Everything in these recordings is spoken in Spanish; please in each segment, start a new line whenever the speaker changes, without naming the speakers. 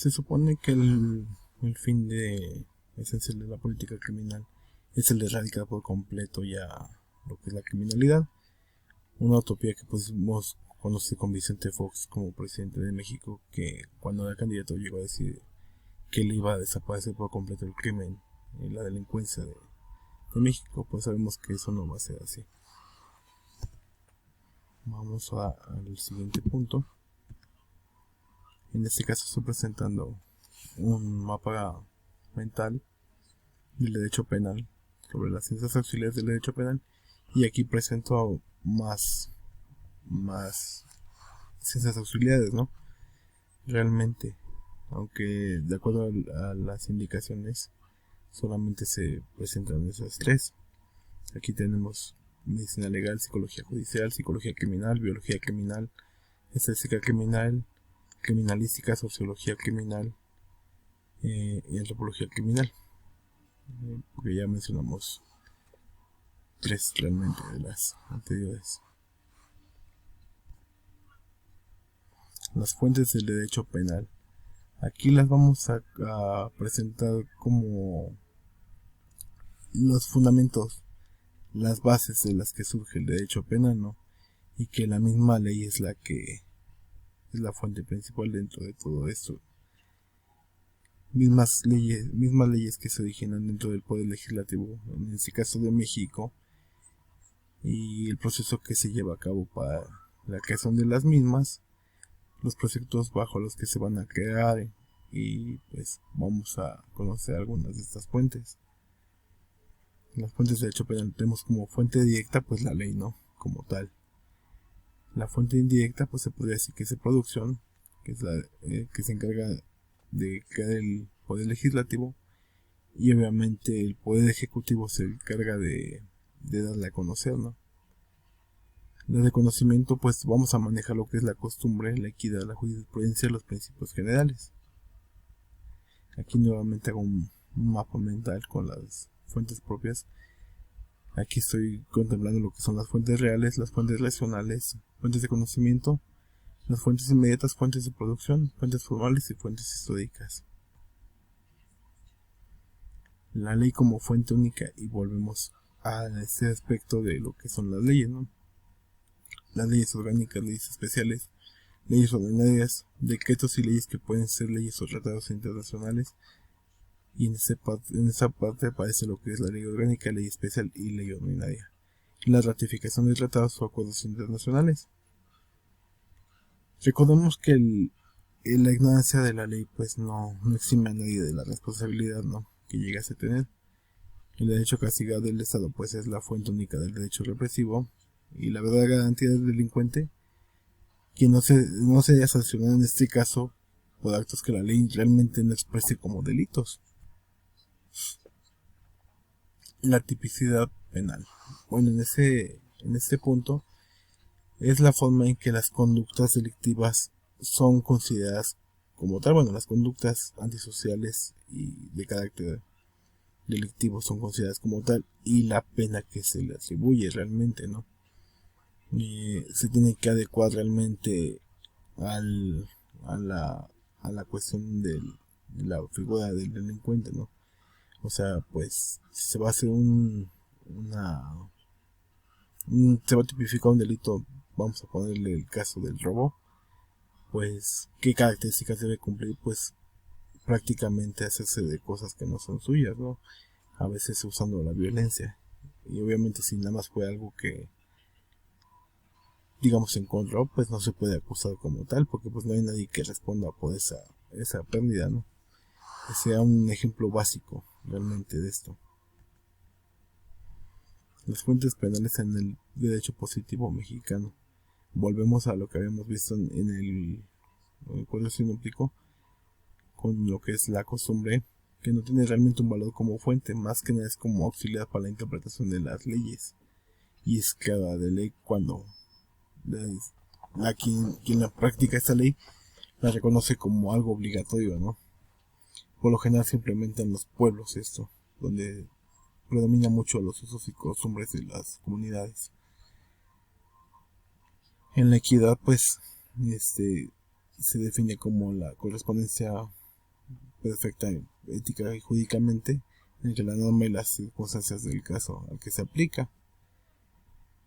Se supone que el fin de esencial de la política criminal es el de erradicar por completo ya lo que es la criminalidad. Una utopía que pusimos conocer con Vicente Fox como presidente de México, que cuando era candidato llegó a decir que él iba a desaparecer por completo el crimen y la delincuencia de México. Pues sabemos que eso no va a ser así. Vamos al siguiente punto. En este caso estoy presentando un mapa mental del derecho penal sobre las ciencias auxiliares del derecho penal, y aquí presento más ciencias auxiliares, ¿no? Realmente, aunque de acuerdo a las indicaciones solamente se presentan esas tres. Aquí tenemos medicina legal, psicología judicial, psicología criminal, biología criminal, estadística criminal, criminalística, sociología criminal y antropología criminal. Porque ya mencionamos tres realmente de las anteriores. Las fuentes del derecho penal. Aquí las vamos a presentar como los fundamentos, las bases de las que surge el derecho penal, ¿no? Y que la misma ley es la que es la fuente principal dentro de todo esto. Mismas leyes que se originan dentro del poder legislativo, en este caso de México, y el proceso que se lleva a cabo para la creación de las mismas, los proyectos bajo los que se van a crear, y pues vamos a conocer algunas de estas fuentes. Las fuentes de derecho penal tenemos como fuente directa pues la ley, ¿no? Como tal. La fuente indirecta pues se podría decir que es de producción, que es la que se encarga de crear el poder legislativo, y obviamente el poder ejecutivo se encarga de darle a conocer, ¿no? La de conocimiento pues vamos a manejar lo que es la costumbre, la equidad, la jurisprudencia, los principios generales. Aquí nuevamente hago un mapa mental con las fuentes propias. Aquí estoy contemplando lo que son las fuentes reales, las fuentes relacionales, fuentes de conocimiento, las fuentes inmediatas, fuentes de producción, fuentes formales y fuentes históricas. La ley como fuente única, y volvemos a este aspecto de lo que son las leyes, ¿no? Las leyes orgánicas, leyes especiales, leyes ordinarias, decretos y leyes que pueden ser leyes o tratados internacionales. Y en esa parte aparece lo que es la ley orgánica, ley especial y ley ordinaria. La ratificación de tratados o acuerdos internacionales. Recordemos que la ignorancia de la ley pues no exime a nadie de la responsabilidad, ¿no?, que llegase a tener. El derecho castigado del Estado pues es la fuente única del derecho represivo y la verdadera garantía del delincuente, quien no se haya sancionado en este caso por actos que la ley realmente no exprese como delitos. La tipicidad penal. Bueno, en este punto es la forma en que las conductas delictivas son consideradas como tal. Bueno, las conductas antisociales y de carácter delictivo son consideradas como tal, y la pena que se le atribuye realmente, ¿no? Se tiene que adecuar realmente al, a la cuestión de la figura del delincuente, ¿no? O sea, pues si se va a hacer se va a tipificar un delito, vamos a ponerle el caso del robo, pues qué características debe cumplir, pues prácticamente hacerse de cosas que no son suyas, ¿no? A veces usando la violencia, y obviamente si nada más fue algo que digamos se encontró, pues no se puede acusar como tal, porque pues no hay nadie que responda por esa pérdida, ¿no? Que sea un ejemplo básico realmente de esto. Las fuentes penales en el derecho positivo mexicano. Volvemos a lo que habíamos visto en el código sinóptico, con lo que es la costumbre, que no tiene realmente un valor como fuente, más que nada es como auxiliar para la interpretación de las leyes, y es cada de ley cuando quien la practica esta ley la reconoce como algo obligatorio, ¿no? Por lo general se implementa en los pueblos esto, donde predomina mucho los usos y costumbres de las comunidades. En la equidad, pues, se define como la correspondencia perfecta ética y jurídicamente entre la norma y las circunstancias del caso al que se aplica.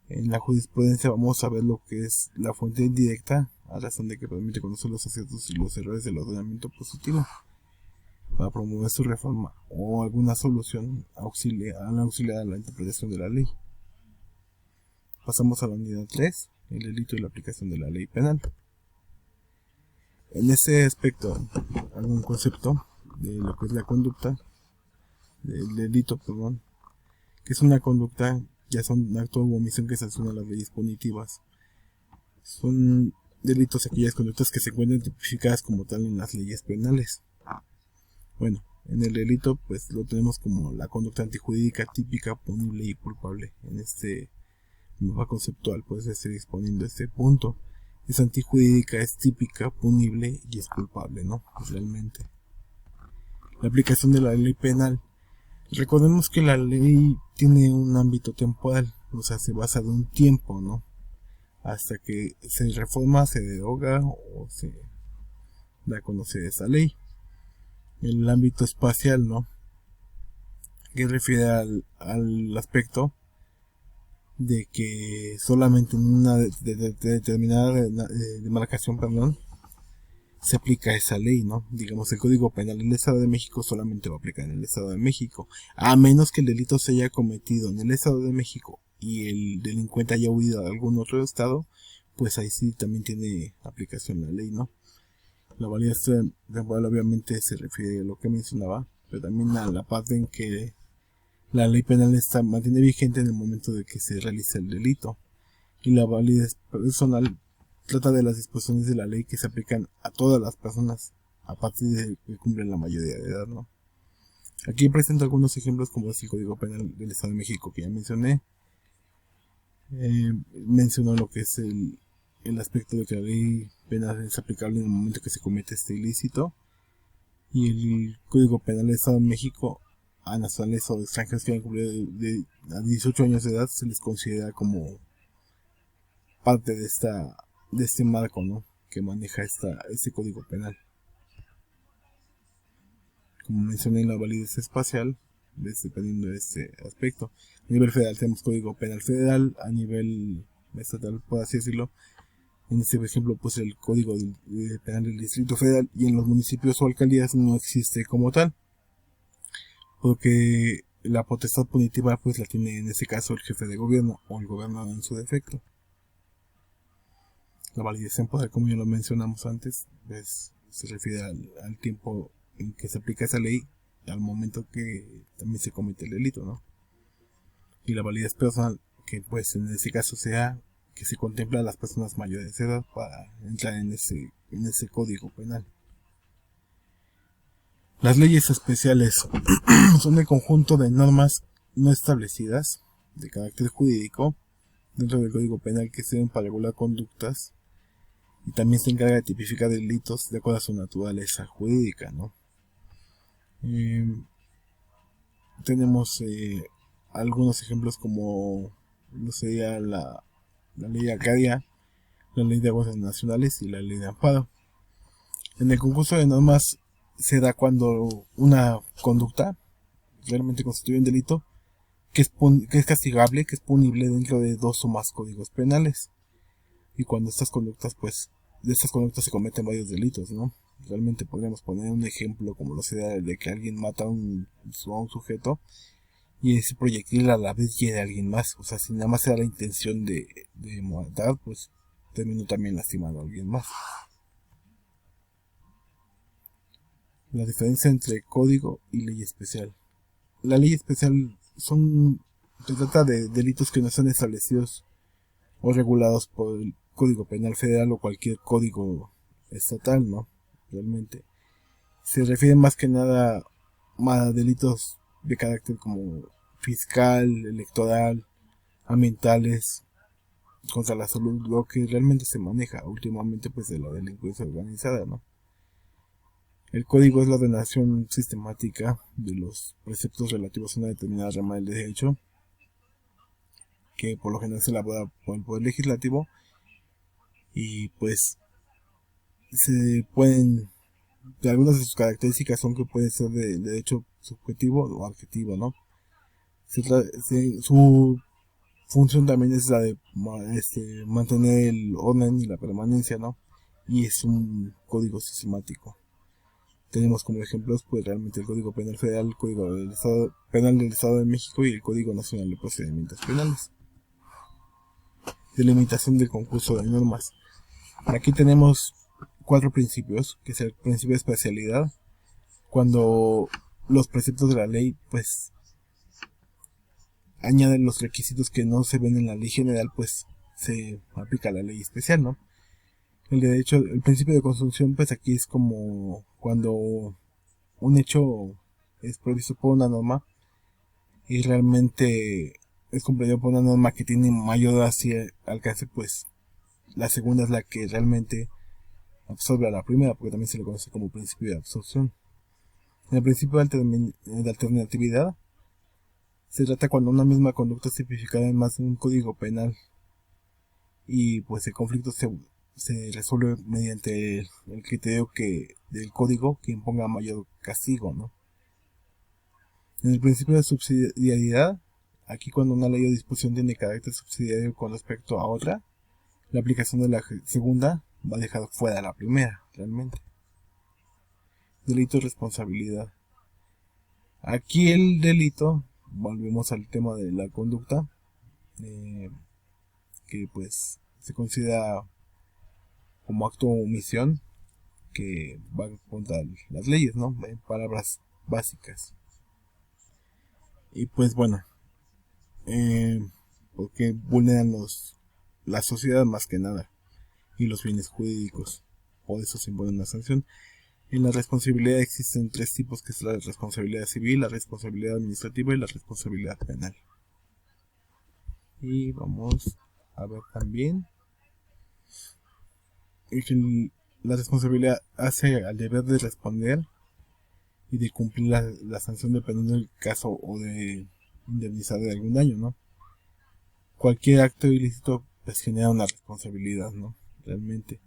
En la jurisprudencia vamos a ver lo que es la fuente indirecta, a razón de que permite conocer los aciertos y los errores del ordenamiento positivo para promover su reforma o alguna solución auxiliar a la interpretación de la ley. Pasamos a la unidad 3, el delito y la aplicación de la ley penal. En ese aspecto, algún concepto de lo que es la conducta, del delito, perdón, que es una conducta, ya son acto u omisión que sanciona las leyes punitivas. Son delitos aquellas conductas que se encuentran tipificadas como tal en las leyes penales. Bueno, en el delito pues lo tenemos como la conducta antijurídica típica, punible y culpable. En este mapa conceptual pues estoy exponiendo este punto. Es antijurídica, es típica, punible y es culpable, ¿no? Realmente. La aplicación de la ley penal. Recordemos que la ley tiene un ámbito temporal, o sea, se basa de un tiempo, ¿no? Hasta que se reforma, se deroga o se da a conocer esa ley. El ámbito espacial, ¿no? Que refiere al aspecto de que solamente en una determinada demarcación, perdón, se aplica esa ley, ¿no? Digamos, el Código Penal del Estado de México solamente va a aplicar en el Estado de México, a menos que el delito se haya cometido en el Estado de México y el delincuente haya huido a algún otro estado, pues ahí sí también tiene aplicación la ley, ¿no? La validez temporal obviamente se refiere a lo que mencionaba, pero también a la parte en que la ley penal mantiene vigente en el momento de que se realiza el delito. Y la validez personal trata de las disposiciones de la ley que se aplican a todas las personas a partir de que cumplen la mayoría de edad, ¿no? Aquí presento algunos ejemplos como es el Código Penal del Estado de México que ya mencioné. Mencionó lo que es el aspecto de que la ley penal es aplicable en el momento que se comete este ilícito. Y el Código Penal del Estado de México, a nacionales o extranjeros que hayan cumplido a 18 años de edad se les considera como parte de este marco, ¿no? Que maneja este Código Penal. Como mencioné, la validez espacial, dependiendo de este aspecto. A nivel federal tenemos Código Penal Federal, a nivel estatal, por así decirlo. En este ejemplo, pues el Código Penal del Distrito Federal, y en los municipios o alcaldías no existe como tal, porque la potestad punitiva pues la tiene en este caso el jefe de gobierno o el gobernador en su defecto. La validez temporal, como ya lo mencionamos antes, pues, se refiere al tiempo en que se aplica esa ley, al momento que también se comete el delito, ¿no? Y la validez personal, que pues en este caso sea que se contempla a las personas mayores de edad para entrar en ese Código Penal. Las leyes especiales son el conjunto de normas no establecidas de carácter jurídico dentro del Código Penal que sirven para regular conductas y también se encarga de tipificar delitos de acuerdo a su naturaleza jurídica, ¿no? Tenemos algunos ejemplos como lo sería la ley agraria, la ley de aguas nacionales y la ley de amparo. En el concurso de normas se da cuando una conducta realmente constituye un delito que es castigable, que es punible dentro de 2 o más códigos penales. Y cuando estas conductas, pues, de estas conductas se cometen varios delitos, ¿no? Realmente podríamos poner un ejemplo como lo sería de que alguien mata a un sujeto y ese proyectil a la vez hiere a alguien más. O sea, si nada más se da la intención de matar, pues terminó también lastimando a alguien más. La diferencia entre código y ley especial. La ley especial se trata de delitos que no están establecidos o regulados por el Código Penal Federal o cualquier código estatal, ¿no? Realmente. Se refiere más que nada a delitos de carácter como fiscal, electoral, ambientales, contra la salud, lo que realmente se maneja últimamente pues de la delincuencia organizada, ¿no? El código es la ordenación sistemática de los preceptos relativos a una determinada rama del derecho, que por lo general se elabora por el Poder Legislativo y pues se pueden de algunas de sus características son que puede ser de derecho subjetivo o objetivo, ¿no? Su función también es la de mantener el orden y la permanencia, ¿no? Y es un código sistemático. Tenemos como ejemplos, pues realmente el Código Penal Federal, el Código del Estado Penal del Estado de México y el Código Nacional de Procedimientos Penales. Delimitación del concurso de normas. Aquí tenemos 4 principios, que es el principio de especialidad, cuando los preceptos de la ley, pues, añaden los requisitos que no se ven en la ley general, pues, se aplica la ley especial, ¿no? El principio de consunción, pues aquí es como cuando un hecho es previsto por una norma y realmente es comprendido por una norma que tiene mayor alcance, pues la segunda es la que realmente absorbe a la primera, porque también se le conoce como principio de absorción. En el principio de alternatividad se trata cuando una misma conducta es tipificada en más de un código penal y pues el conflicto se resuelve mediante el criterio del código que imponga mayor castigo, ¿no? En el principio de subsidiariedad, aquí cuando una ley o disposición tiene carácter subsidiario con respecto a otra, la aplicación de la segunda va a dejar fuera la primera, realmente. Delito y responsabilidad. Aquí el delito, volvemos al tema de la conducta, que pues se considera como acto o omisión que va contra las leyes, ¿no? En palabras básicas. Y pues bueno, porque vulneran la sociedad más que nada y los bienes jurídicos. Por eso se impone una sanción. En la responsabilidad existen 3 tipos, que es la responsabilidad civil, la responsabilidad administrativa y la responsabilidad penal. Y vamos a ver también que la responsabilidad hace al deber de responder y de cumplir la sanción dependiendo del caso o de indemnizar de algún daño, ¿no? Cualquier acto ilícito pues genera una responsabilidad, ¿no? Realmente.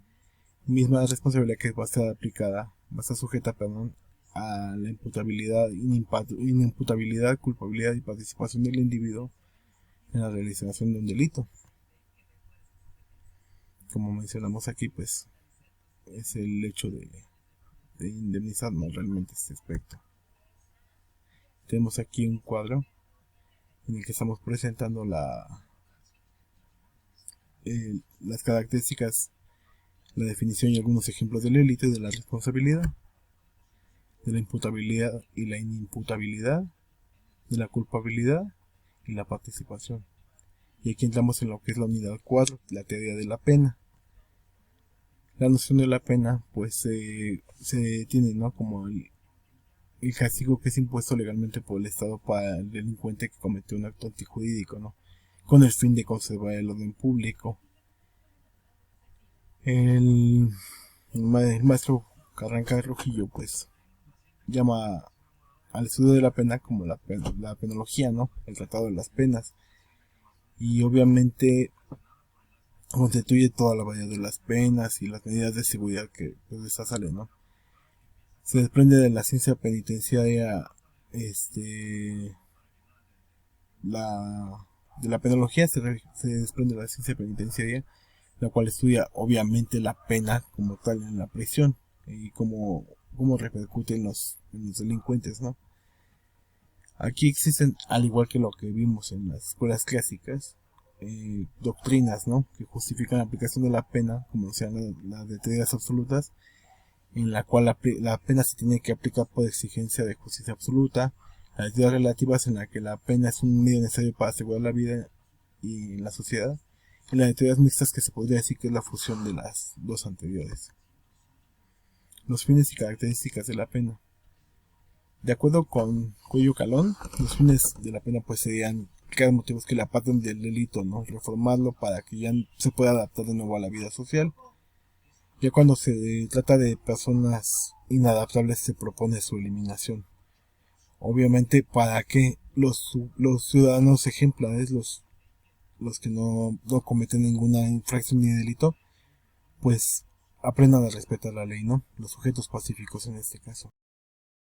Misma responsabilidad que va a estar aplicada, va a estar sujeta, perdón, a la imputabilidad, inimputabilidad, culpabilidad y participación del individuo en la realización de un delito. Como mencionamos aquí, pues es el hecho de indemnizarnos realmente este aspecto. Tenemos aquí un cuadro en el que estamos presentando las características, la definición y algunos ejemplos del delito y de la responsabilidad, de la imputabilidad y la inimputabilidad, de la culpabilidad y la participación. Y aquí entramos en lo que es la unidad 4, la teoría de la pena. La noción de la pena, pues se tiene, ¿no? Como el castigo que es impuesto legalmente por el Estado para el delincuente que cometió un acto antijurídico, ¿no? Con el fin de conservar el orden público. El maestro Carranca Rojillo, pues, llama al estudio de la pena como la penología, ¿no? El tratado de las penas. Y obviamente constituye toda la variedad de las penas y las medidas de seguridad que pues, de esa sale, ¿no? Se desprende de la ciencia penitenciaria, de la penología se desprende de la ciencia penitenciaria, la cual estudia obviamente la pena como tal en la prisión y cómo repercute en los delincuentes, ¿no? Aquí existen, al igual que lo que vimos en las escuelas clásicas, doctrinas, ¿no? Que justifican la aplicación de la pena, como sean las de teorías absolutas, en la cual la pena se tiene que aplicar por exigencia de justicia absoluta, las teorías relativas en la que la pena es un medio necesario para asegurar la vida y la sociedad, y las de teorías mixtas, que se podría decir que es la fusión de las dos anteriores. Los fines y características de la pena. De acuerdo con Cuello Calón, los fines de la pena pues serían crear motivos que le aparten del delito, ¿no? Reformarlo para que ya se pueda adaptar de nuevo a la vida social. Ya cuando se trata de personas inadaptables se propone su eliminación. Obviamente para que los ciudadanos ejemplares, los que no cometen ninguna infracción ni delito, pues aprendan a respetar la ley, ¿no? Los sujetos pacíficos en este caso.